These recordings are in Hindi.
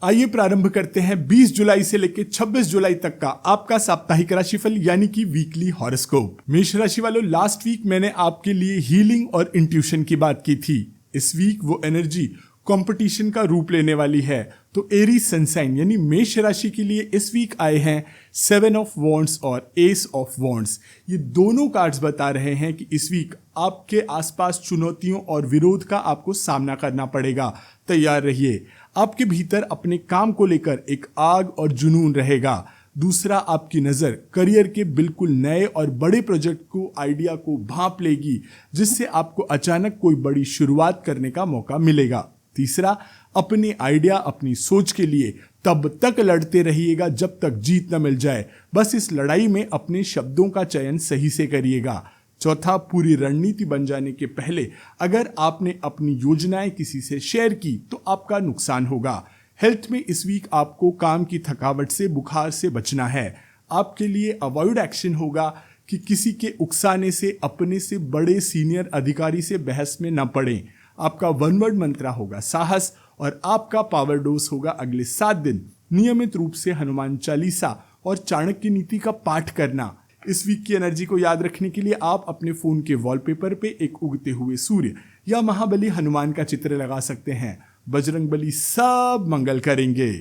आइए प्रारंभ करते हैं 20 जुलाई से लेकर 26 जुलाई तक का आपका साप्ताहिक राशिफल यानी कि वीकली हॉरोस्कोप। मेष राशि वालों, लास्ट वीक मैंने आपके लिए हीलिंग और इंट्यूशन की बात की थी। इस वीक वो एनर्जी कंपटीशन का रूप लेने वाली है। तो एरीज सनसाइन यानी मेष राशि के लिए इस वीक आए हैं 7 ऑफ वॉन्ड्स और एस ऑफ वॉन्ड्स। ये दोनों कार्ड्स बता रहे हैं कि इस वीक आपके आसपास चुनौतियों और विरोध का आपको सामना करना पड़ेगा। तैयार रहिए। आपके भीतर अपने काम को लेकर एक आग और जुनून रहेगा। दूसरा, आपकी नज़र करियर के बिल्कुल नए और बड़े प्रोजेक्ट को आइडिया को भांप लेगी, जिससे आपको अचानक कोई बड़ी शुरुआत करने का मौका मिलेगा। तीसरा, अपने आइडिया अपनी सोच के लिए तब तक लड़ते रहिएगा जब तक जीत न मिल जाए। बस इस लड़ाई में अपने शब्दों का चयन सही से करिएगा। चौथा, पूरी रणनीति बन जाने के पहले अगर आपने अपनी योजनाएं किसी से शेयर की तो आपका नुकसान होगा। हेल्थ में इस वीक आपको काम की थकावट से, बुखार से बचना है। आपके लिए अवॉइड एक्शन होगा कि किसी के उकसाने से, अपने से बड़े सीनियर अधिकारी से बहस में न पड़ें। आपका वन वर्ड मंत्र होगा साहस और आपका पावर डोज होगा अगले 7 दिन नियमित रूप से हनुमान चालीसा और चाणक्य नीति का पाठ करना। इस वीक की एनर्जी को याद रखने के लिए आप अपने फोन के वॉलपेपर पे एक उगते हुए सूर्य या महाबली हनुमान का चित्र लगा सकते हैं। बजरंग बली सब मंगल करेंगे।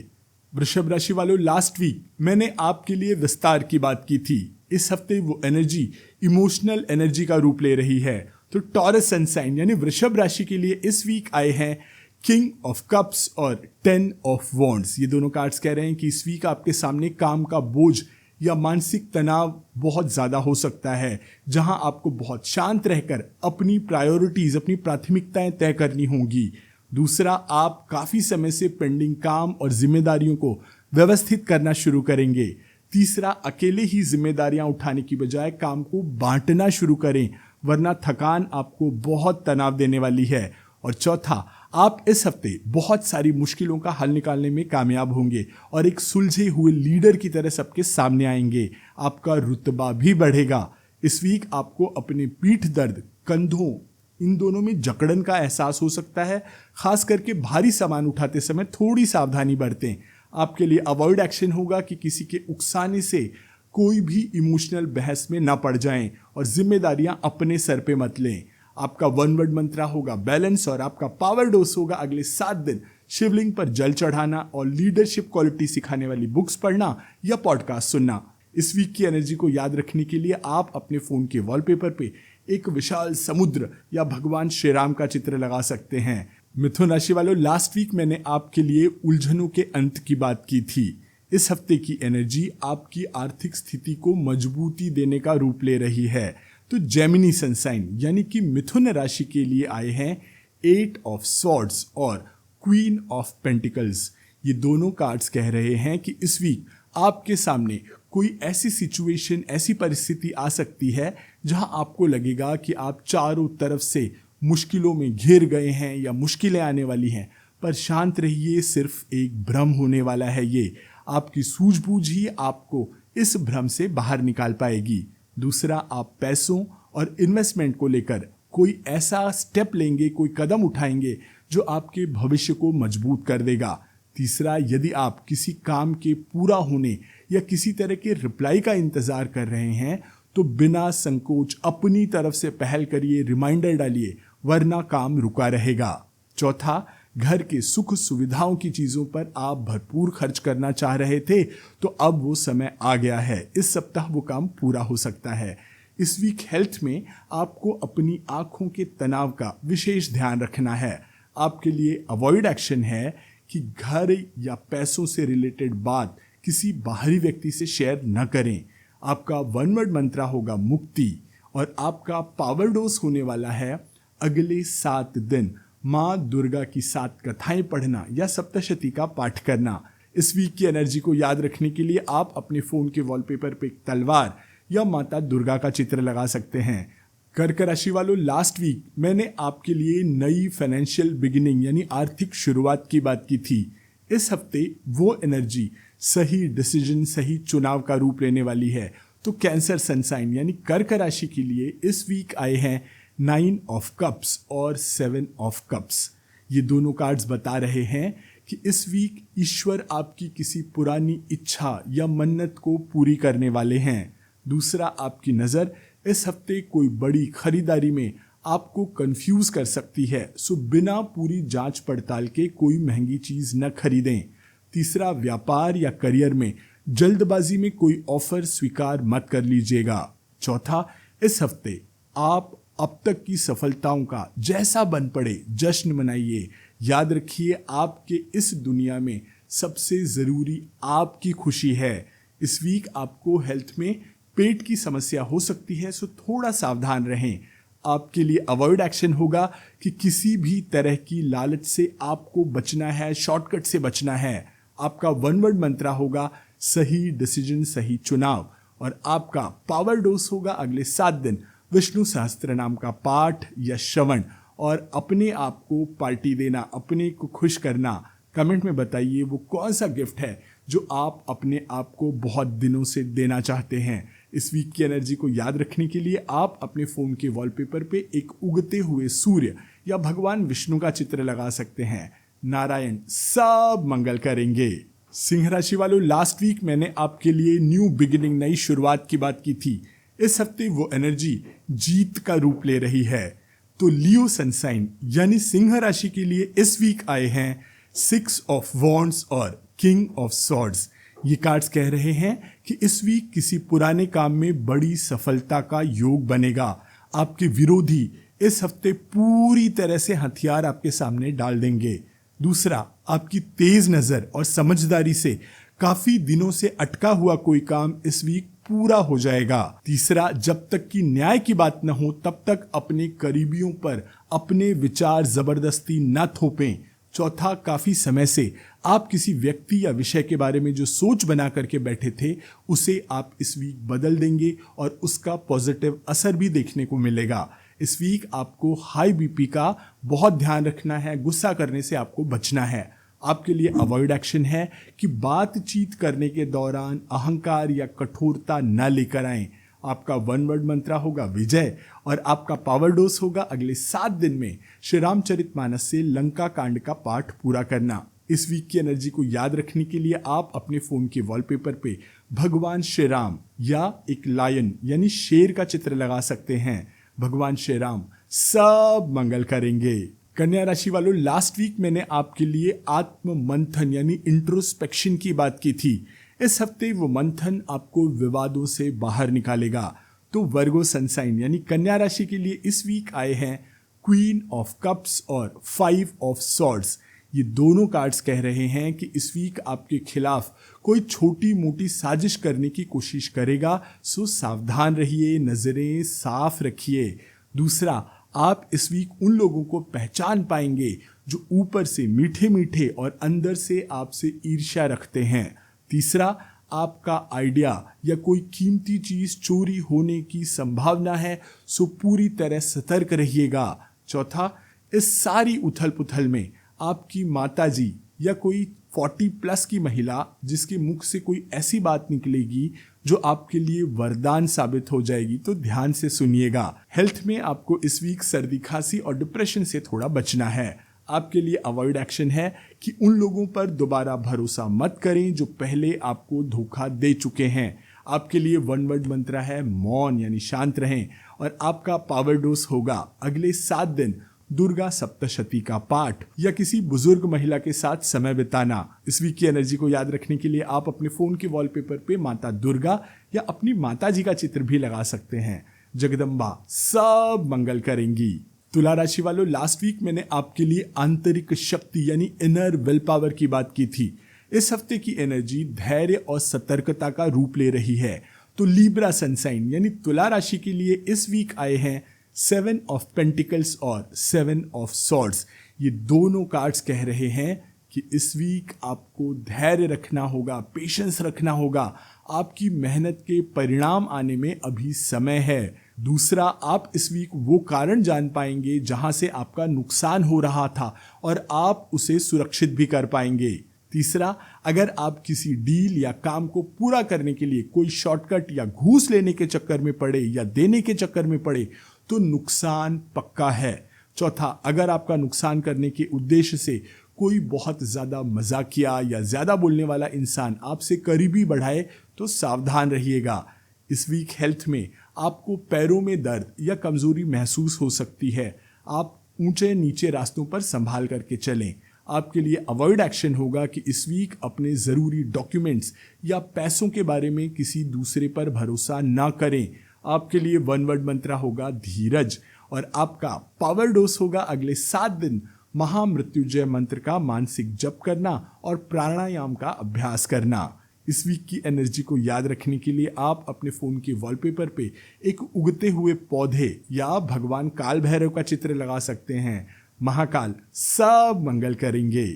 वृषभ राशि वालों, लास्ट वीक मैंने आपके लिए विस्तार की बात की थी। इस हफ्ते वो एनर्जी इमोशनल एनर्जी का रूप ले रही है। तो टॉरस सनसाइन यानी वृषभ राशि के लिए इस वीक आए हैं किंग ऑफ कप्स और 10 ऑफ वॉन्ड्स। ये दोनों कार्ड्स कह रहे हैं कि इस वीक आपके सामने काम का बोझ या मानसिक तनाव बहुत ज़्यादा हो सकता है, जहां आपको बहुत शांत रहकर अपनी प्रायोरिटीज़, अपनी प्राथमिकताएं तय करनी होंगी। दूसरा, आप काफ़ी समय से पेंडिंग काम और जिम्मेदारियों को व्यवस्थित करना शुरू करेंगे। तीसरा, अकेले ही जिम्मेदारियां उठाने की बजाय काम को बांटना शुरू करें, वरना थकान आपको बहुत तनाव देने वाली है। और चौथा, आप इस हफ्ते बहुत सारी मुश्किलों का हल निकालने में कामयाब होंगे और एक सुलझे हुए लीडर की तरह सबके सामने आएंगे। आपका रुतबा भी बढ़ेगा। इस वीक आपको अपने पीठ दर्द, कंधों, इन दोनों में जकड़न का एहसास हो सकता है। खास करके भारी सामान उठाते समय थोड़ी सावधानी बरतें। आपके लिए अवॉइड एक्शन होगा कि किसी के उकसाने से कोई भी इमोशनल बहस में ना पड़ जाएं और जिम्मेदारियां अपने सर पे मत लें। आपका वन वर्ड मंत्र होगा बैलेंस और आपका पावर डोज होगा अगले 7 दिन शिवलिंग पर जल चढ़ाना और लीडरशिप क्वालिटी सिखाने वाली बुक्स पढ़ना या पॉडकास्ट सुनना। इस वीक की एनर्जी को याद रखने के लिए आप अपने फोन के वॉलपेपर पे एक विशाल समुद्र या भगवान श्री राम का चित्र लगा सकते हैं। मिथुन राशि वालों, लास्ट वीक मैंने आपके लिए उलझनों के अंत की बात की थी। इस हफ्ते की एनर्जी आपकी आर्थिक स्थिति को मजबूती देने का रूप ले रही है। तो जेमिनी सनसाइन यानी कि मिथुन राशि के लिए आए हैं 8 ऑफ स्वॉर्ड्स और क्वीन ऑफ पेंटिकल्स। ये दोनों कार्ड्स कह रहे हैं कि इस वीक आपके सामने कोई ऐसी सिचुएशन, ऐसी परिस्थिति आ सकती है जहां आपको लगेगा कि आप चारों तरफ से मुश्किलों में घिर गए हैं या मुश्किलें आने वाली हैं। पर शांत रहिए, सिर्फ एक भ्रम होने वाला है। ये आपकी सूझबूझ ही आपको इस भ्रम से बाहर निकाल पाएगी। दूसरा, आप पैसों और इन्वेस्टमेंट को लेकर कोई ऐसा स्टेप लेंगे, कोई कदम उठाएंगे जो आपके भविष्य को मजबूत कर देगा। तीसरा, यदि आप किसी काम के पूरा होने या किसी तरह के रिप्लाई का इंतजार कर रहे हैं तो बिना संकोच अपनी तरफ से पहल करिए, रिमाइंडर डालिए, वरना काम रुका रहेगा। चौथा, घर के सुख सुविधाओं की चीजों पर आप भरपूर खर्च करना चाह रहे थे तो अब वो समय आ गया है। इस सप्ताह वो काम पूरा हो सकता है। इस वीक हेल्थ में आपको अपनी आंखों के तनाव का विशेष ध्यान रखना है। आपके लिए अवॉइड एक्शन है कि घर या पैसों से रिलेटेड बात किसी बाहरी व्यक्ति से शेयर न करें। आपका वन वर्ड मंत्र होगा मुक्ति और आपका पावर डोज होने वाला है अगले 7 दिन माँ दुर्गा की 7 कथाएं पढ़ना या सप्तशती का पाठ करना। इस वीक की एनर्जी को याद रखने के लिए आप अपने फोन के वॉलपेपर पे एक तलवार या माता दुर्गा का चित्र लगा सकते हैं। कर्क राशि वालों, लास्ट वीक मैंने आपके लिए नई फाइनेंशियल बिगिनिंग यानी आर्थिक शुरुआत की बात की थी। इस हफ्ते वो एनर्जी सही डिसीजन, सही चुनाव का रूप लेने वाली है। तो कैंसर सनसाइन यानी कर्क राशि के लिए इस वीक आए हैं 9 ऑफ कप्स और 7 ऑफ कप्स। ये दोनों कार्ड्स बता रहे हैं कि इस वीक ईश्वर आपकी किसी पुरानी इच्छा या मन्नत को पूरी करने वाले हैं। दूसरा, आपकी नज़र इस हफ्ते कोई बड़ी खरीदारी में आपको कंफ्यूज कर सकती है, सो बिना पूरी जांच पड़ताल के कोई महंगी चीज न खरीदें। तीसरा, व्यापार या करियर में जल्दबाजी में कोई ऑफर स्वीकार मत कर लीजिएगा। चौथा, इस हफ्ते आप अब तक की सफलताओं का जैसा बन पड़े जश्न मनाइए। याद रखिए, आपके इस दुनिया में सबसे जरूरी आपकी खुशी है। इस वीक आपको हेल्थ में पेट की समस्या हो सकती है, सो थोड़ा सावधान रहें। आपके लिए अवॉइड एक्शन होगा कि किसी भी तरह की लालच से आपको बचना है, शॉर्टकट से बचना है। आपका वन वर्ड मंत्र होगा सही डिसीजन, सही चुनाव। और आपका पावर डोज होगा अगले 7 दिन विष्णु सहस्त्र नाम का पाठ या श्रवण। और अपने आप को पार्टी देना, अपने को खुश करना। कमेंट में बताइए वो कौन सा गिफ्ट है जो आप अपने आप को बहुत दिनों से देना चाहते हैं। इस वीक की एनर्जी को याद रखने के लिए आप अपने फोन के वॉलपेपर पे एक उगते हुए सूर्य या भगवान विष्णु का चित्र लगा सकते हैं। नारायण सब मंगल करेंगे। सिंह राशि वालों, लास्ट वीक मैंने आपके लिए न्यू बिगिनिंग, नई शुरुआत की बात की थी। इस हफ्ते वो एनर्जी जीत का रूप ले रही है। तो लियो सनसाइन यानी सिंह राशि के लिए इस वीक आए हैं 6 ऑफ वॉन्ड्स और किंग ऑफ सॉर्ड्स। ये कार्ड्स कह रहे हैं कि इस वीक किसी पुराने काम में बड़ी सफलता का योग बनेगा। आपके विरोधी इस हफ्ते पूरी तरह से हथियार आपके सामने डाल देंगे। दूसरा, आपकी तेज नजर और समझदारी से काफी दिनों से अटका हुआ कोई काम इस वीक पूरा हो जाएगा। तीसरा, जब तक कि न्याय की बात न हो तब तक अपने करीबियों पर अपने विचार जबरदस्ती न थोपें। चौथा, काफी समय से आप किसी व्यक्ति या विषय के बारे में जो सोच बना करके बैठे थे उसे आप इस वीक बदल देंगे और उसका पॉजिटिव असर भी देखने को मिलेगा। इस वीक आपको हाई बीपी का बहुत ध्यान रखना है, गुस्सा करने से आपको बचना है। आपके लिए अवॉइड एक्शन है कि बातचीत करने के दौरान अहंकार या कठोरता न लेकर आएं। आपका वन वर्ड मंत्र होगा विजय और आपका पावर डोज होगा अगले 7 दिन में श्री रामचरितमानस से लंका कांड का पाठ पूरा करना। इस वीक की एनर्जी को याद रखने के लिए आप अपने फोन के वॉलपेपर पे भगवान श्री राम या एक लायन यानी शेर का चित्र लगा सकते हैं। भगवान श्री राम सब मंगल करेंगे। कन्या राशि वालों, लास्ट वीक मैंने आपके लिए आत्म मंथन यानी इंट्रोस्पेक्शन की बात की थी। इस हफ्ते वो मंथन आपको विवादों से बाहर निकालेगा। तो वर्गो सनसाइन यानी कन्या राशि के लिए इस वीक आए हैं क्वीन ऑफ कप्स और 5 ऑफ सॉर्ड्स। ये दोनों कार्ड्स कह रहे हैं कि इस वीक आपके खिलाफ कोई छोटी मोटी साजिश करने की कोशिश करेगा, सो सावधान रहिए, नजरें साफ रखिए। दूसरा, आप इस वीक उन लोगों को पहचान पाएंगे जो ऊपर से मीठे मीठे और अंदर से आपसे ईर्ष्या रखते हैं। तीसरा, आपका आइडिया या कोई कीमती चीज चोरी होने की संभावना है, सो पूरी तरह सतर्क रहिएगा। चौथा, इस सारी उथल पुथल में आपकी माताजी या कोई 40+ की महिला जिसके मुख से कोई ऐसी बात निकलेगी जो आपके लिए वरदान साबित हो जाएगी, तो ध्यान से सुनिएगा। हेल्थ में आपको इस वीक सर्दी खांसी और डिप्रेशन से थोड़ा बचना है। आपके लिए अवॉइड एक्शन है कि उन लोगों पर दोबारा भरोसा मत करें जो पहले आपको धोखा दे चुके हैं। आपके लिए वन वर्ड मंत्र है मौन यानी शांत रहें। और आपका पावर डोज होगा अगले 7 दिन दुर्गा सप्तशती का पाठ या किसी बुजुर्ग महिला के साथ समय बिताना। इस वीक की एनर्जी को याद रखने के लिए आप अपने फोन के वॉलपेपर पे माता दुर्गा या अपनी माता जी का चित्र भी लगा सकते हैं। जगदम्बा सब मंगल करेंगी। तुला राशि वालों, लास्ट वीक मैंने आपके लिए आंतरिक शक्ति यानी इनर विल पावर की बात की थी। इस हफ्ते की एनर्जी धैर्य और सतर्कता का रूप ले रही है। तो लीब्रा सनसाइन यानी तुला राशि के लिए इस वीक आए हैं 7 ऑफ पेंटिकल्स और 7 ऑफ सॉर्ड्स। ये दोनों कार्ड्स कह रहे हैं कि इस वीक आपको धैर्य रखना होगा, पेशेंस रखना होगा। आपकी मेहनत के परिणाम आने में अभी समय है। दूसरा, आप इस वीक वो कारण जान पाएंगे जहां से आपका नुकसान हो रहा था और आप उसे सुरक्षित भी कर पाएंगे। तीसरा, अगर आप किसी डील या काम को पूरा करने के लिए कोई शॉर्टकट या घूस लेने के चक्कर में पड़े या देने के चक्कर में पड़े तो नुकसान पक्का है। चौथा, अगर आपका नुकसान करने के उद्देश्य से कोई बहुत ज़्यादा मजाकिया या ज़्यादा बोलने वाला इंसान आपसे करीबी बढ़ाए तो सावधान रहिएगा। इस वीक हेल्थ में आपको पैरों में दर्द या कमजोरी महसूस हो सकती है। आप ऊंचे नीचे रास्तों पर संभाल करके चलें। आपके लिए अवॉइड एक्शन होगा कि इस वीक अपने ज़रूरी डॉक्यूमेंट्स या पैसों के बारे में किसी दूसरे पर भरोसा ना करें। आपके लिए वन वर्ड मंत्र होगा धीरज, और आपका पावर डोज होगा अगले 7 दिन महामृत्युंजय मंत्र का मानसिक जप करना और प्राणायाम का अभ्यास करना। इस वीक की एनर्जी को याद रखने के लिए आप अपने फोन के वॉलपेपर पे एक उगते हुए पौधे या भगवान काल भैरव का चित्र लगा सकते हैं। महाकाल सब मंगल करेंगे।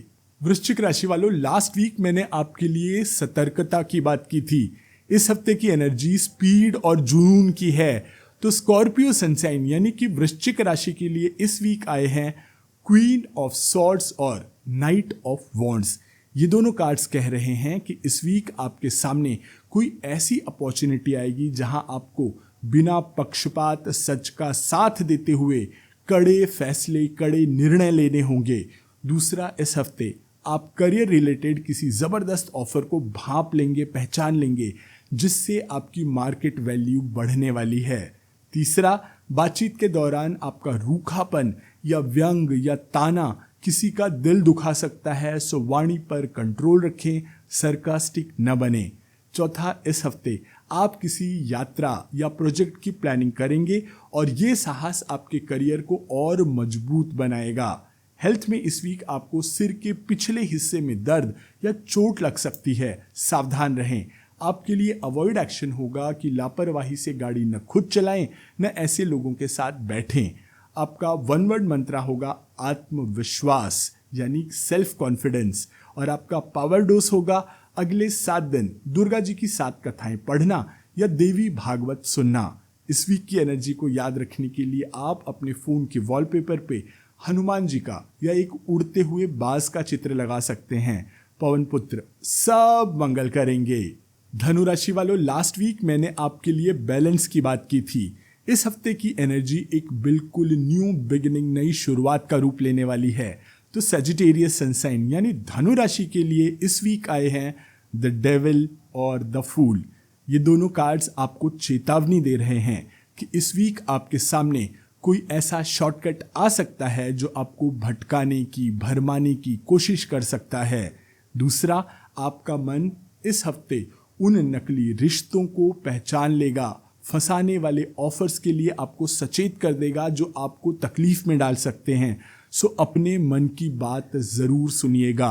वृश्चिक राशि वालों, लास्ट वीक मैंने आपके लिए सतर्कता की बात की थी। इस हफ्ते की एनर्जी स्पीड और जुनून की है। तो स्कॉर्पियो सनसाइन यानी कि वृश्चिक राशि के लिए इस वीक आए हैं क्वीन ऑफ सॉर्ड्स और नाइट ऑफ वॉन्ड्स। ये दोनों कार्ड्स कह रहे हैं कि इस वीक आपके सामने कोई ऐसी अपॉर्चुनिटी आएगी जहां आपको बिना पक्षपात सच का साथ देते हुए कड़े फैसले, कड़े निर्णय लेने होंगे। दूसरा, इस हफ्ते आप करियर रिलेटेड किसी ज़बरदस्त ऑफर को भांप लेंगे, पहचान लेंगे, जिससे आपकी मार्केट वैल्यू बढ़ने वाली है। तीसरा, बातचीत के दौरान आपका रूखापन या व्यंग या ताना किसी का दिल दुखा सकता है, सो वाणी पर कंट्रोल रखें, सरकास्टिक न बने। चौथा, इस हफ्ते आप किसी यात्रा या प्रोजेक्ट की प्लानिंग करेंगे और ये साहस आपके करियर को और मजबूत बनाएगा। हेल्थ में इस वीक आपको सिर के पिछले हिस्से में दर्द या चोट लग सकती है, सावधान रहें। आपके लिए अवॉइड एक्शन होगा कि लापरवाही से गाड़ी न खुद चलाएं न ऐसे लोगों के साथ बैठें। आपका वन वर्ड मंत्र होगा आत्मविश्वास यानी सेल्फ कॉन्फिडेंस, और आपका पावर डोज होगा अगले 7 दिन दुर्गा जी की 7 कथाएं पढ़ना या देवी भागवत सुनना। इस वीक की एनर्जी को याद रखने के लिए आप अपने फोन के वॉलपेपर पे हनुमान जी का या एक उड़ते हुए बाज का चित्र लगा सकते हैं। पवन पुत्र सब मंगल करेंगे। धनु राशि वालों, लास्ट वीक मैंने आपके लिए बैलेंस की बात की थी। इस हफ्ते की एनर्जी एक बिल्कुल न्यू बिगिनिंग, नई शुरुआत का रूप लेने वाली है। तो सजिटेरियस सनसाइन यानी धनु राशि के लिए इस वीक आए हैं द डेविल और द फूल। ये दोनों कार्ड्स आपको चेतावनी दे रहे हैं कि इस वीक आपके सामने कोई ऐसा शॉर्टकट आ सकता है जो आपको भटकाने की, भरमाने की कोशिश कर सकता है। दूसरा, आपका मन इस हफ्ते उन नकली रिश्तों को पहचान लेगा, फंसाने वाले ऑफर्स के लिए आपको सचेत कर देगा जो आपको तकलीफ में डाल सकते हैं। सो अपने मन की बात जरूर सुनिएगा।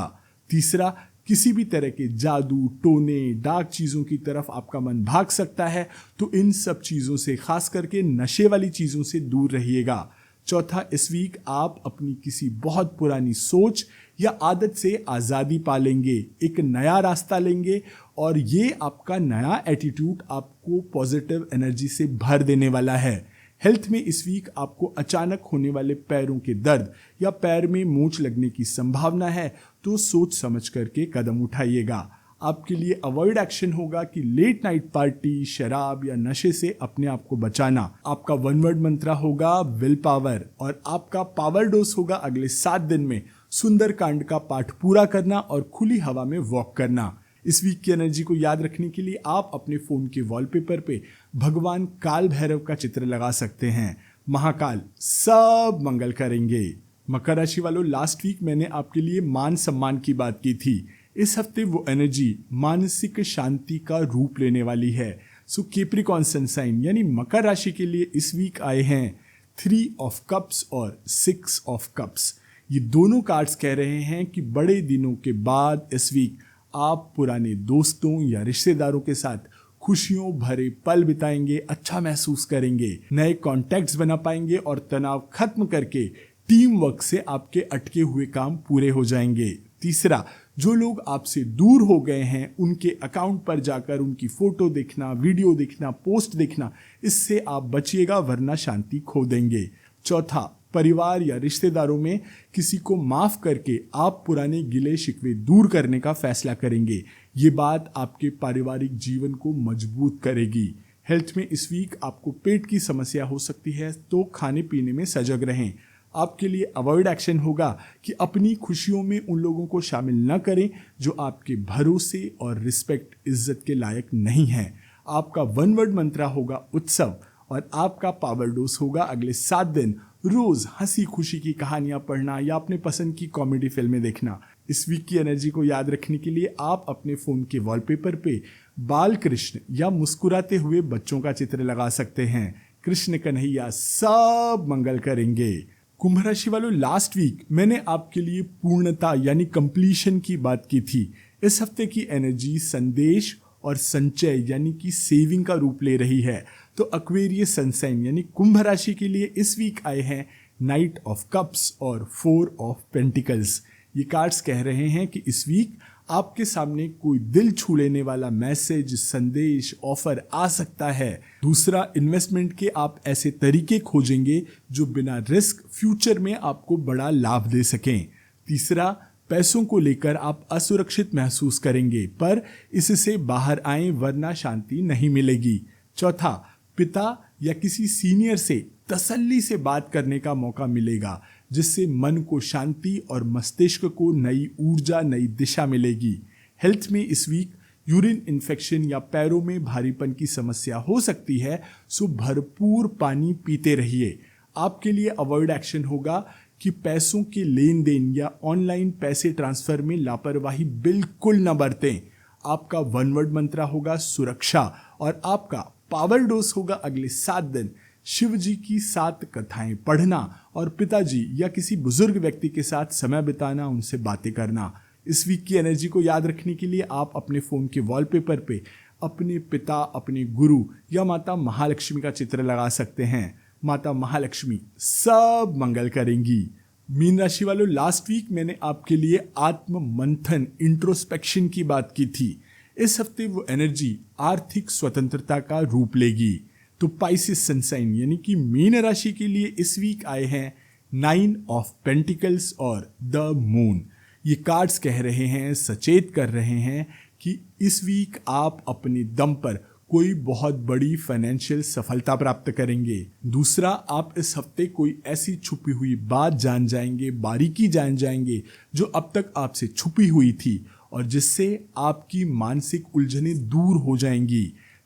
तीसरा, किसी भी तरह के जादू, टोने, डार्क चीज़ों की तरफ आपका मन भाग सकता है, तो इन सब चीज़ों से, खास करके नशे वाली चीज़ों से दूर रहिएगा। चौथा, इस वीक आप अपनी किसी बहुत पुरानी सोच या आदत से आज़ादी पालेंगे, एक नया रास्ता लेंगे, और ये आपका नया एटीट्यूड आपको पॉजिटिव एनर्जी से भर देने वाला है। हेल्थ में इस वीक आपको अचानक होने वाले पैरों के दर्द या पैर में मोच लगने की संभावना है, तो सोच समझ करके कदम उठाइएगा। आपके लिए अवॉइड एक्शन होगा कि लेट नाइट पार्टी, शराब या नशे से अपने आप को बचाना। आपका वन वर्ड मंत्र होगा विल पावर, और आपका पावर डोज होगा अगले 7 दिन में सुंदरकांड का पाठ पूरा करना और खुली हवा में वॉक करना। इस वीक की एनर्जी को याद रखने के लिए आप अपने फोन के वॉलपेपर पे भगवान काल भैरव का चित्र लगा सकते हैं। महाकाल सब मंगल करेंगे। मकर राशि वालों, लास्ट वीक मैंने आपके लिए मान सम्मान की बात की थी। इस हफ्ते वो एनर्जी मानसिक शांति का रूप लेने वाली है। सो कैप्रिकॉर्न सनसाइन यानी मकर राशि के लिए इस वीक आए हैं 3 ऑफ कप्स और 6 ऑफ कप्स। ये दोनों कार्ड्स कह रहे हैं कि बड़े दिनों के बाद इस वीक आप पुराने दोस्तों या रिश्तेदारों के साथ खुशियों भरे पल बिताएंगे, अच्छा महसूस करेंगे, नए कॉन्टैक्ट्स बना पाएंगे और तनाव खत्म करके टीम वर्क से आपके अटके हुए काम पूरे हो जाएंगे। तीसरा, जो लोग आपसे दूर हो गए हैं उनके अकाउंट पर जाकर उनकी फोटो देखना, वीडियो देखना, पोस्ट देखना, इससे आप बचिएगा वरना शांति खो देंगे। चौथा, परिवार या रिश्तेदारों में किसी को माफ करके आप पुराने गिले शिकवे दूर करने का फैसला करेंगे। ये बात आपके पारिवारिक जीवन को मजबूत करेगी। हेल्थ में इस वीक आपको पेट की समस्या हो सकती है, तो खाने पीने में सजग रहें। आपके लिए अवॉइड एक्शन होगा कि अपनी खुशियों में उन लोगों को शामिल न करें जो आपके भरोसे और रिस्पेक्ट इज्जत के लायक नहीं हैं। आपका वन वर्ड मंत्रा होगा उत्सव और आपका पावर डोज होगा अगले 7 दिन रोज हंसी खुशी की कहानियां पढ़ना या अपने पसंद की कॉमेडी फिल्में देखना। इस वीक की एनर्जी को याद रखने के लिए आप अपने फोन के वॉलपेपर पे बाल कृष्ण या मुस्कुराते हुए बच्चों का चित्र लगा सकते हैं। कृष्ण कन्हैया सब मंगल करेंगे। कुंभ राशि वालों, लास्ट वीक मैंने आपके लिए पूर्णता यानी कंप्लीशन की बात की थी। इस हफ्ते की एनर्जी संदेश और संचय यानी कि सेविंग का रूप ले रही है। तो एक्वेरियस सनसाइन यानी कुंभ राशि के लिए इस वीक आए हैं नाइट ऑफ कप्स और 4 ऑफ पेंटिकल्स। ये कार्ड्स कह रहे हैं कि इस वीक आपके सामने कोई दिल छू लेने वाला मैसेज, संदेश, ऑफर आ सकता है। दूसरा, इन्वेस्टमेंट के आप ऐसे तरीके खोजेंगे जो बिना रिस्क फ्यूचर में आपको बड़ा लाभ दे सकें। तीसरा, पैसों को लेकर आप असुरक्षित महसूस करेंगे पर इससे बाहर आएं वरना शांति नहीं मिलेगी। चौथा, पिता या किसी सीनियर से तसल्ली से बात करने का मौका मिलेगा जिससे मन को शांति और मस्तिष्क को नई ऊर्जा, नई दिशा मिलेगी। हेल्थ में इस वीक यूरिन इन्फेक्शन या पैरों में भारीपन की समस्या हो सकती है, सो भरपूर पानी पीते रहिए। आपके लिए अवॉइड एक्शन होगा कि पैसों के लेन देन या ऑनलाइन पैसे ट्रांसफर में लापरवाही बिल्कुल न बरतें। आपका वन वर्ड मंत्रा होगा सुरक्षा और आपका पावर डोज होगा अगले 7 दिन शिव जी की 7 कथाएं पढ़ना और पिताजी या किसी बुजुर्ग व्यक्ति के साथ समय बिताना, उनसे बातें करना। इस वीक की एनर्जी को याद रखने के लिए आप अपने फोन के वॉलपेपर पे अपने पिता, अपने गुरु या माता महालक्ष्मी का चित्र लगा सकते हैं। माता महालक्ष्मी सब मंगल करेंगी। मीन राशि वालों, लास्ट वीक मैंने आपके लिए आत्म मंथन, इंट्रोस्पेक्शन की बात की थी। इस हफ्ते वो एनर्जी आर्थिक स्वतंत्रता का रूप लेगी। तो पाइसेस सनसाइन यानी कि मीन राशि के लिए इस वीक आए हैं 9 ऑफ पेंटिकल्स और द मून। ये कार्ड्स कह रहे हैं, सचेत कर रहे हैं कि इस वीक आप अपने दम पर कोई बहुत बड़ी फाइनेंशियल सफलता प्राप्त करेंगे। दूसरा, आप इस हफ्ते कोई ऐसी छुपी हुई बात जान जाएंगे, बारीकी जान जाएंगे जो अब तक आपसे छुपी हुई थी और जिससे आपकी मानसिक उलझनें दूर हो जाएंगी।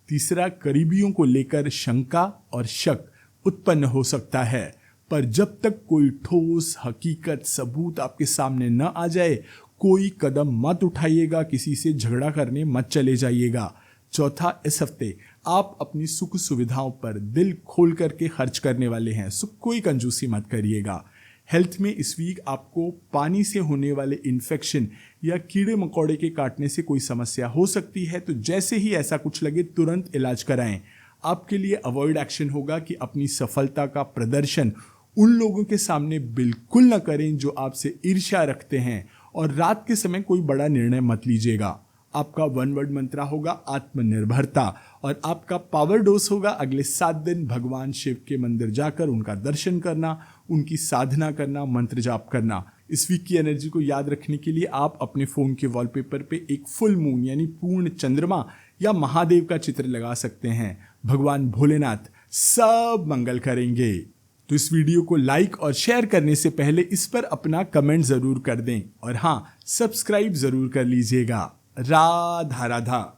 तीसरा, करीबियों को लेकर शंका और शक उत्पन्न हो सकता है पर जब तक कोई ठोस हकीकत, सबूत आपके सामने न आ जाए कोई कदम मत उठाइएगा, किसी से झगड़ा करने मत चले जाइएगा। चौथा, इस हफ्ते आप अपनी सुख सुविधाओं पर दिल खोल करके खर्च करने वाले हैं, सो कोई कंजूसी मत करिएगा। हेल्थ में इस वीक आपको पानी से होने वाले इन्फेक्शन या कीड़े मकोड़े के काटने से कोई समस्या हो सकती है, तो जैसे ही ऐसा कुछ लगे तुरंत इलाज कराएं। आपके लिए अवॉइड एक्शन होगा कि अपनी सफलता का प्रदर्शन उन लोगों के सामने बिल्कुल न करें जो आपसे ईर्ष्या रखते हैं और रात के समय कोई बड़ा निर्णय मत लीजिएगा। आपका वन वर्ड मंत्रा होगा आत्मनिर्भरता और आपका पावर डोज होगा अगले 7 दिन भगवान शिव के मंदिर जाकर उनका दर्शन करना, उनकी साधना करना, मंत्र जाप करना। इस वीक की एनर्जी को याद रखने के लिए आप अपने फोन के वॉलपेपर पे एक फुल मून यानी पूर्ण चंद्रमा या महादेव का चित्र लगा सकते हैं। भगवान भोलेनाथ सब मंगल करेंगे। तो इस वीडियो को लाइक और शेयर करने से पहले इस पर अपना कमेंट जरूर कर दें और हाँ, सब्सक्राइब जरूर कर लीजिएगा। राधा राधा।